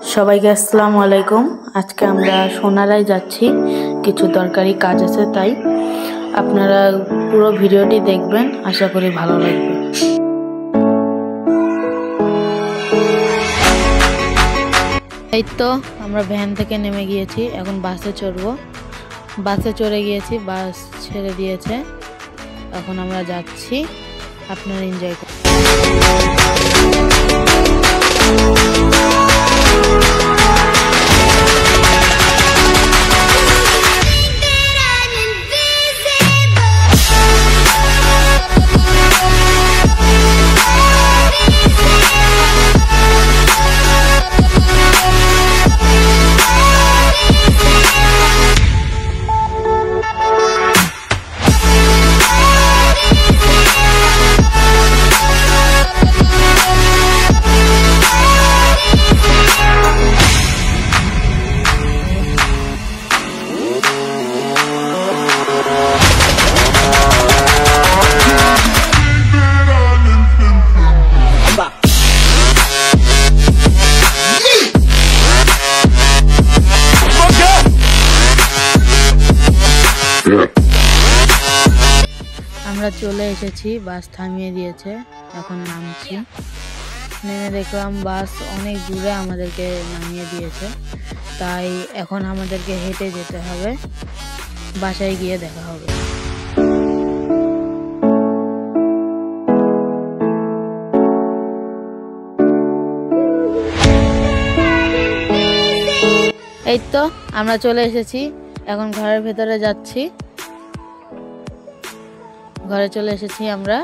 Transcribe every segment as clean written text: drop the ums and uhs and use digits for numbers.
সবাইকে আসসালামু আলাইকুম। আজকে আমরা সোনারায় যাচ্ছি, কিছু দরকারি কাজ আছে, তাই আপনারা পুরো ভিডিওটি দেখবেন, আশা করি ভালো লাগবে। এই তো আমরা ভ্যান থেকে নেমে গিয়েছি, এখন বাসে চড়বো। বাসে চড়ে গিয়েছি, বাস ছেড়ে দিয়েছে, এখন আমরা যাচ্ছি। আপনারা এনজয় করুন। আমরা চলে এসেছি, বাস থামিয়ে দিয়েছে, এখন নামছি। নেমে দেখলাম বাস অনেক দূরে আমাদেরকে নামিয়ে দিয়েছে, তাই এখন আমাদেরকে হেঁটে যেতে হবে, বাসায় গিয়ে দেখা হবে। এই তো আমরা চলে এসেছি, এখন ঘরের ভেতরে যাচ্ছি। ঘরে চলে এসেছি আমরা।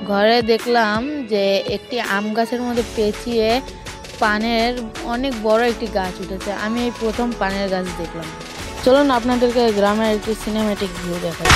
ঘরে দেখলাম যে একটি আম গাছের মধ্যে পেঁচিয়ে পানের অনেক বড় একটি গাছ উঠেছে। আমি এই প্রথম পানের গাছ দেখলাম। চলুন আপনাদেরকে গ্রামের একটি সিনেম্যাটিক ভিউ দেখাই।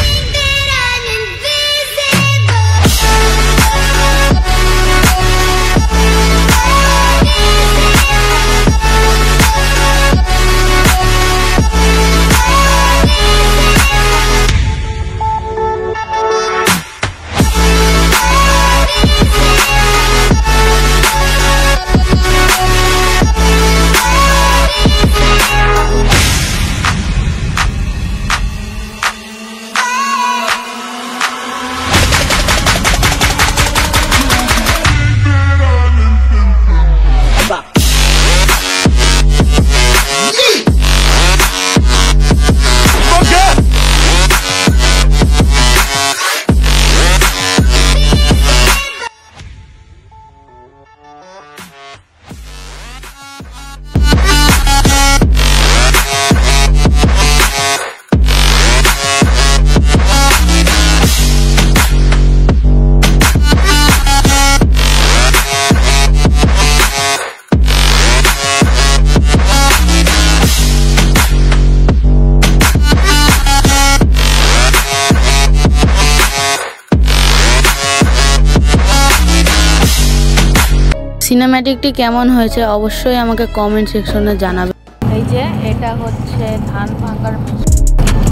সিনেম্যাটিকটি কেমন হয়েছে অবশ্যই আমাকে কমেন্ট সেকশনে জানাবেন। এই যে এটা হচ্ছে ধান ভাঙার মেশিন,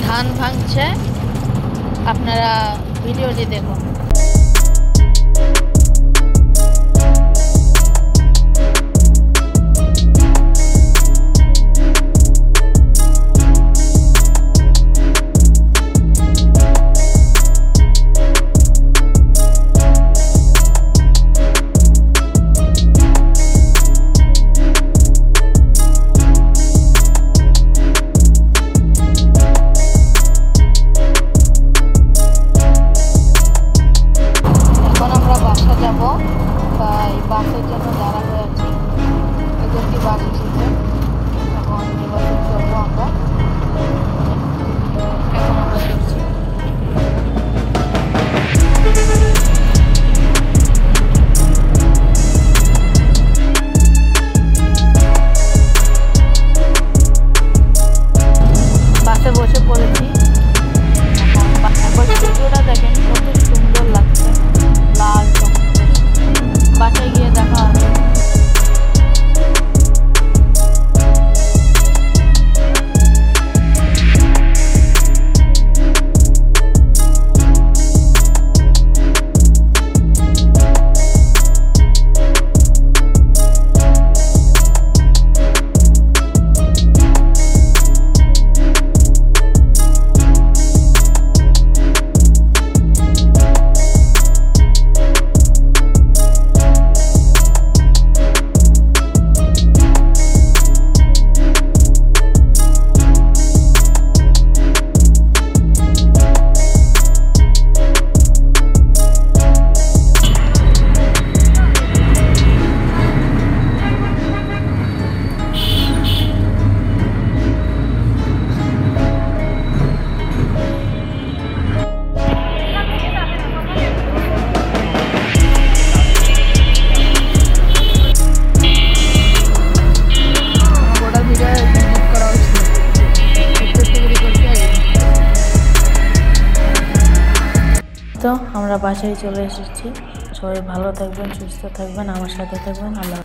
ধান ভাঙছে, আপনারা ভিডিওটি দেখুন। আমরা বাসায় চলে এসেছি। সবাই ভালো থাকবেন, সুস্থ থাকবেন, আমার সাথে থাকবেন। আল্লাহ।